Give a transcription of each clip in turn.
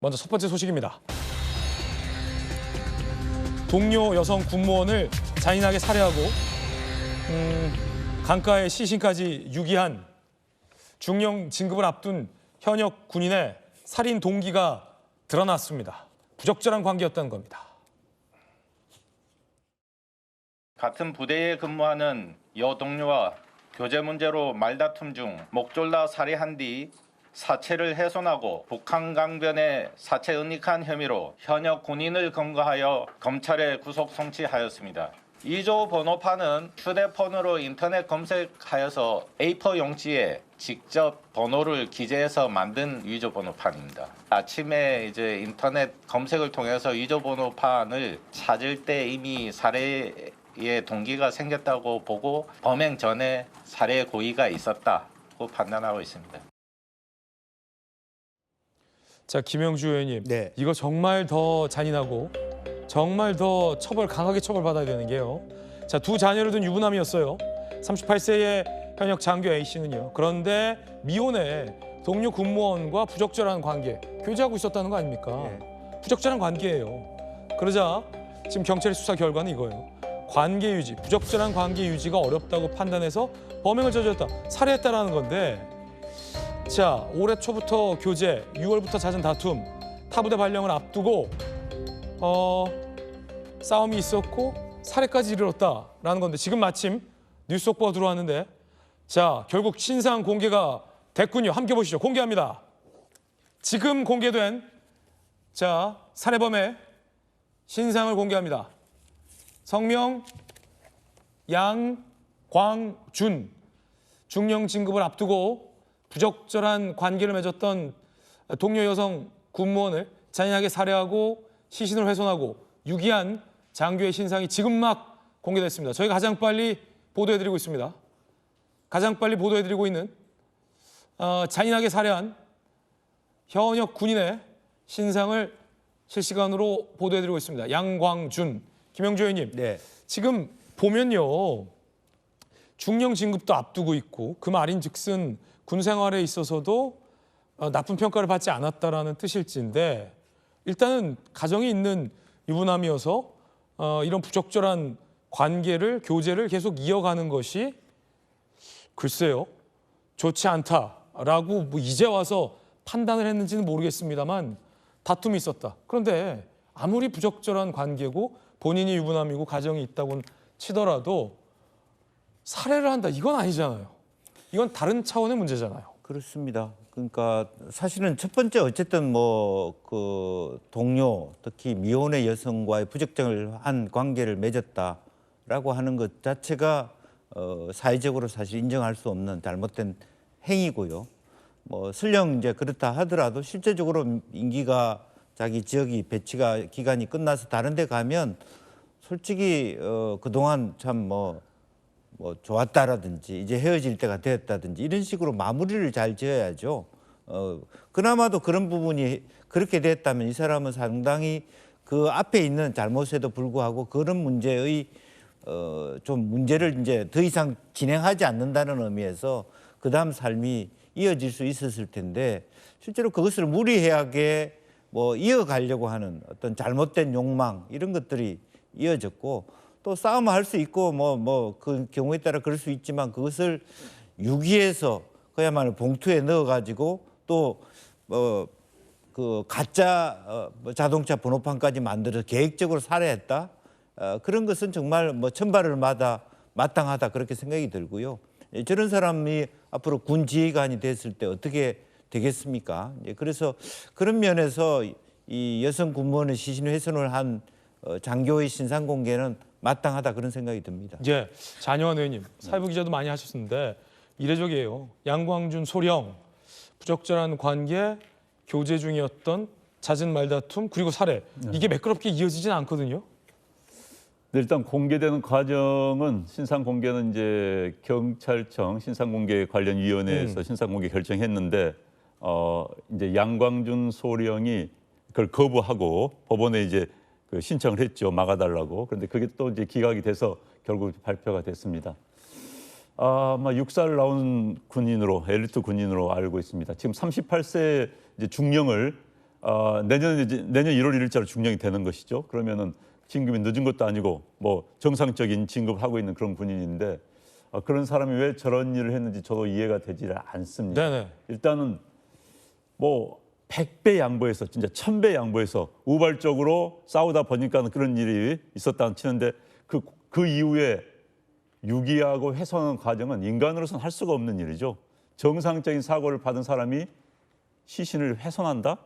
먼저 첫 번째 소식입니다. 동료 여성 군무원을 잔인하게 살해하고 강가에 시신까지 유기한 중형 진급을 앞둔 현역 군인의 살인 동기가 드러났습니다. 부적절한 관계였다는 겁니다. 같은 부대에 근무하는 여 동료와 교제 문제로 말다툼 중 목졸라 살해한 뒤 사체를 훼손하고 북한 강변에 사체 은닉한 혐의로 현역 군인을 검거하여 검찰에 구속 송치하였습니다. 2조 번호판은 휴대폰으로 인터넷 검색하여서 A4 용지에 직접 번호를 기재해서 만든 위조 번호판입니다. 아침에 이제 인터넷 검색을 통해서 위조 번호판을 찾을 때 이미 살해의 동기가 생겼다고 보고 범행 전에 살해 고의가 있었다고 판단하고 있습니다. 자, 김영주 의원님, 네. 이거 정말 더 잔인하고 정말 더 강하게 처벌받아야 되는 게요. 자, 두 자녀를 둔 유부남이었어요. 38세의 현역 장교 A씨는요. 그런데 미혼의 동료 군무원과 부적절한 관계, 교제하고 있었다는 거 아닙니까? 네. 부적절한 관계예요. 그러자 지금 경찰의 수사 결과는 이거예요. 관계 유지, 부적절한 관계 유지가 어렵다고 판단해서 범행을 저질렀다, 살해했다라는 건데, 자, 올해 초부터 교제, 6월부터 잦은 다툼, 타부대 발령을 앞두고 싸움이 있었고 살해까지 이르렀다라는 건데, 지금 마침 뉴스 속보가 들어왔는데, 자, 결국 신상 공개가 됐군요. 함께 보시죠. 공개합니다. 지금 공개된 자, 살해범의 신상을 공개합니다. 성명 양광준, 중형 진급을 앞두고 부적절한 관계를 맺었던 동료 여성 군무원을 잔인하게 살해하고 시신을 훼손하고 유기한 장교의 신상이 지금 막 공개됐습니다. 저희가 가장 빨리 보도해드리고 있습니다. 가장 빨리 보도해드리고 있는 잔인하게 살해한 현역 군인의 신상을 실시간으로 보도해드리고 있습니다. 양광준, 김영주 의원님, 네. 지금 보면요, 중형 진급도 앞두고 있고 그 말인즉슨 군 생활에 있어서도 나쁜 평가를 받지 않았다라는 뜻일진데, 일단은 가정이 있는 유부남이어서 이런 부적절한 관계를, 교제를 계속 이어가는 것이 글쎄요, 좋지 않다라고 뭐 이제 와서 판단을 했는지는 모르겠습니다만 다툼이 있었다. 그런데 아무리 부적절한 관계고 본인이 유부남이고 가정이 있다고 치더라도 살해를 한다, 이건 아니잖아요. 이건 다른 차원의 문제잖아요. 그렇습니다. 그러니까 사실은 첫 번째 어쨌든 뭐 그 동료, 특히 미혼의 여성과의 부적절한 관계를 맺었다라고 하는 것 자체가 사회적으로 사실 인정할 수 없는 잘못된 행위고요. 뭐 설령 이제 그렇다 하더라도 실제적으로 임기가 자기 지역이 배치가 기간이 끝나서 다른 데 가면 솔직히 그동안 참 뭐 좋았다라든지 이제 헤어질 때가 되었다든지 이런 식으로 마무리를 잘 지어야죠. 그나마도 그런 부분이 그렇게 됐다면 이 사람은 상당히 그 앞에 있는 잘못에도 불구하고 그런 문제의 좀 문제를 이제 더 이상 진행하지 않는다는 의미에서 그다음 삶이 이어질 수 있었을 텐데, 실제로 그것을 무리하게 뭐 이어가려고 하는 어떤 잘못된 욕망 이런 것들이 이어졌고, 또 싸움을 할 수 있고 그 경우에 따라 그럴 수 있지만 그것을 유기해서 그야말로 봉투에 넣어가지고 또 그 가짜 자동차 번호판까지 만들어서 계획적으로 살해했다. 그런 것은 정말 뭐 천발을마다 마땅하다 그렇게 생각이 들고요. 저런 사람이 앞으로 군 지휘관이 됐을 때 어떻게 되겠습니까? 그래서 그런 면에서 이 여성 군무원의 시신 훼손을 한 장교의 신상 공개는 마땅하다 그런 생각이 듭니다. 예, 잔여한 의원님, 사회부 기자도 많이 하셨는데 이례적이에요. 양광준 소령, 부적절한 관계, 교제 중이었던 잦은 말다툼, 그리고 살해. 이게 매끄럽게 이어지진 않거든요. 네, 일단 공개되는 과정은 신상 공개는 이제 경찰청 신상공개 관련 위원회에서 신상공개 결정했는데 이제 양광준 소령이 그걸 거부하고 법원에 이제 그 신청을 했죠. 막아달라고. 그런데 그게 또 이제 기각이 돼서 결국 발표가 됐습니다. 아마 육사를 나온 군인으로, 엘리트 군인으로 알고 있습니다. 지금 38세 이제 중령을 내년 1월 1일자로 중령이 되는 것이죠. 그러면은 진급이 늦은 것도 아니고 뭐 정상적인 진급을 하고 있는 그런 군인인데 그런 사람이 왜 저런 일을 했는지 저도 이해가 되지 않습니다. 네네. 일단은 뭐 100배 양보해서 진짜 1000배 양보해서 우발적으로 싸우다 보니까 그런 일이 있었다는 치는데 그 이후에 유기하고 훼손하는 과정은 인간으로서는 할 수가 없는 일이죠. 정상적인 사고를 받은 사람이 시신을 훼손한다?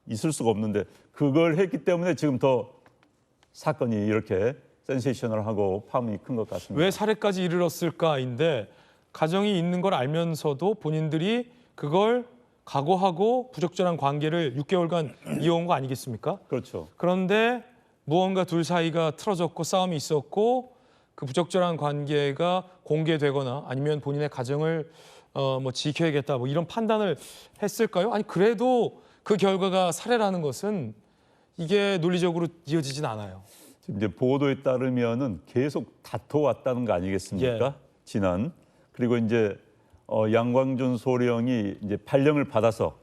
있을 수가 없는데 그걸 했기 때문에 지금 더 사건이 이렇게 센세이셔널하고 파문이 큰 것 같습니다. 왜 살해까지 이르렀을까인데 가정이 있는 걸 알면서도 본인들이 그걸 각오하고 부적절한 관계를 6개월간 이어온 거 아니겠습니까? 그렇죠. 그런데 무언가 둘 사이가 틀어졌고 싸움이 있었고 그 부적절한 관계가 공개되거나 아니면 본인의 가정을 뭐 지켜야겠다 뭐 이런 판단을 했을까요? 아니 그래도 그 결과가 살해라는 것은 이게 논리적으로 이어지진 않아요. 지금 이제 보도에 따르면은 계속 다퉈왔다는 거 아니겠습니까? 예. 지난 그리고 이제 양광준 소령이 이제 발령을 받아서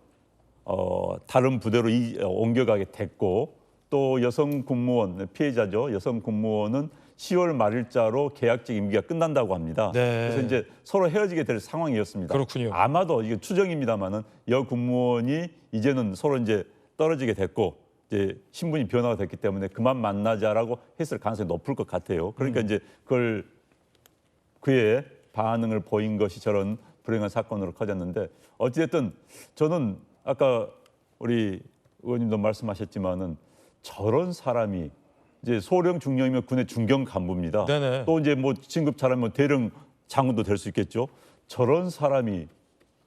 다른 부대로 옮겨가게 됐고 또 여성 군무원 피해자죠. 여성 군무원은 10월 말일자로 계약직 임기가 끝난다고 합니다. 네. 그래서 이제 서로 헤어지게 될 상황이었습니다. 그렇군요. 아마도 이게 추정입니다만은 여 군무원이 이제는 서로 이제 떨어지게 됐고 이제 신분이 변화가 됐기 때문에 그만 만나자라고 했을 가능성이 높을 것 같아요. 그러니까 이제 그걸 그의 반응을 보인 것이 저런 불행한 사건으로 커졌는데 어찌됐든 저는 아까 우리 의원님도 말씀하셨지만은 저런 사람이 이제 소령 중령이면 군의 중경 간부입니다. 네네. 또 이제 뭐 진급 잘하면 대령 장군도 될 수 있겠죠. 저런 사람이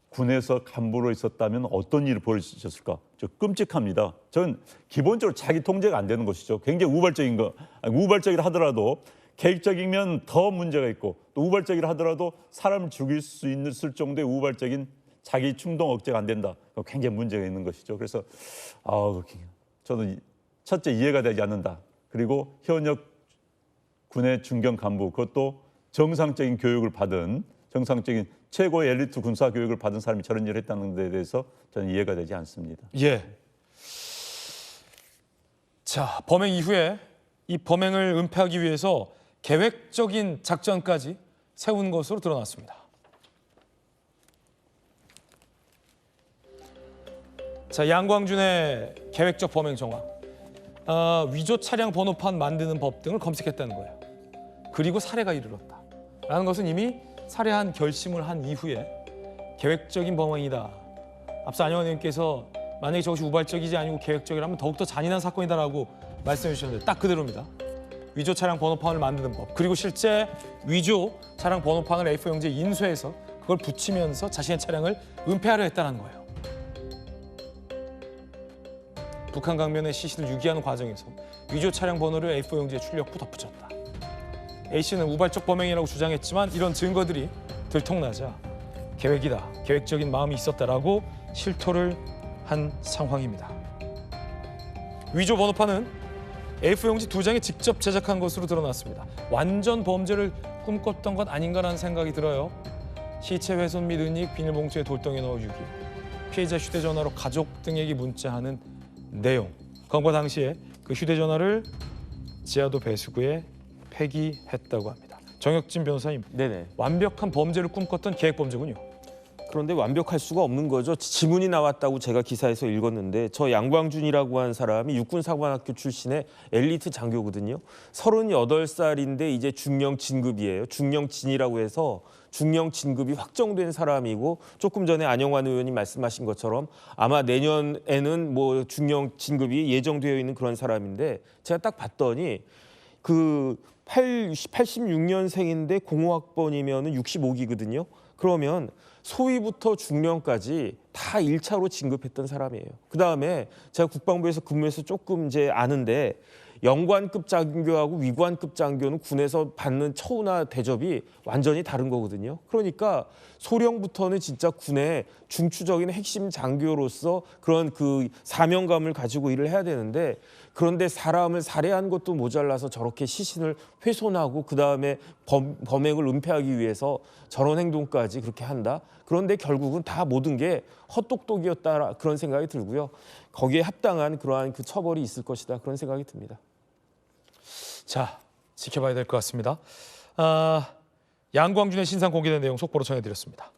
군에서 간부로 있었다면 어떤 일을 벌였을까? 저 끔찍합니다. 저는 기본적으로 자기 통제가 안 되는 것이죠. 굉장히 우발적인 거, 우발적이라 하더라도 계획적이면 더 문제가 있고 또 우발적이라 하더라도 사람을 죽일 수 있을 정도의 우발적인 자기 충동 억제가 안 된다. 굉장히 문제가 있는 것이죠. 그래서 저는 첫째 이해가 되지 않는다. 그리고 현역 군의 중경 간부 그것도 정상적인 교육을 받은 정상적인 최고의 엘리트 군사 교육을 받은 사람이 저런 일을 했다는 데 대해서 저는 이해가 되지 않습니다. 예. 자, 범행 이후에 이 범행을 은폐하기 위해서 계획적인 작전까지 세운 것으로 드러났습니다. 자, 양광준의 계획적 범행 정황. 위조 차량 번호판 만드는 법 등을 검색했다는 거예요. 그리고 살해가 이르렀다. 라는 것은 이미 살해한 결심을 한 이후에 계획적인 범행이다. 앞서 안영환 의원께서 만약에 저것이 우발적이지 아니고 계획적이라면 더욱더 잔인한 사건이다라고 말씀해 주셨는데 딱 그대로입니다. 위조 차량 번호판을 만드는 법. 그리고 실제 위조 차량 번호판을 A4 용지에 인쇄해서 그걸 붙이면서 자신의 차량을 은폐하려 했다는 거예요. 북한 강변의 시신을 유기하는 과정에서 위조 차량 번호를 A4 용지에 출력 후 덧붙였다. A씨는 우발적 범행이라고 주장했지만 이런 증거들이 들통나자 계획이다, 계획적인 마음이 있었다라고 실토를 한 상황입니다. 위조 번호판은 A4 용지 2장에 직접 제작한 것으로 드러났습니다. 완전 범죄를 꿈꿨던 것 아닌가라는 생각이 들어요. 시체 훼손 및 은닉, 비닐봉투에 돌덩이 넣어 유기, 피해자 휴대전화로 가족 등에게 문자하는 내용. 검거 당시에 그 휴대전화를 지하도 배수구에 폐기했다고 합니다. 정혁진 변호사님, 네네. 완벽한 범죄를 꿈꿨던 계획범죄군요. 그런데 완벽할 수가 없는 거죠. 지문이 나왔다고 제가 기사에서 읽었는데 저 양광준이라고 한 사람이 육군사관학교 출신의 엘리트 장교거든요. 38살인데 이제 중령 진급이에요. 중령 진이라고 해서 중령 진급이 확정된 사람이고 조금 전에 안영환 의원이 말씀하신 것처럼 아마 내년에는 뭐 중령 진급이 예정되어 있는 그런 사람인데 제가 딱 봤더니 그 86년생인데 공호학번이면 65기거든요. 그러면 소위부터 중령까지 다 1차로 진급했던 사람이에요. 그다음에 제가 국방부에서 근무해서 조금 이제 아는데 영관급 장교하고 위관급 장교는 군에서 받는 처우나 대접이 완전히 다른 거거든요. 그러니까 소령부터는 진짜 군의 중추적인 핵심 장교로서 그런 그 사명감을 가지고 일을 해야 되는데 그런데 사람을 살해한 것도 모자라서 저렇게 시신을 훼손하고 그다음에 범행을 은폐하기 위해서 저런 행동까지 그렇게 한다? 그런데 결국은 다 모든 게 헛똑똑이었다 그런 생각이 들고요. 거기에 합당한 그러한 그 처벌이 있을 것이다 그런 생각이 듭니다. 자, 지켜봐야 될 것 같습니다. 양광준의 신상 공개된 내용 속보로 전해드렸습니다.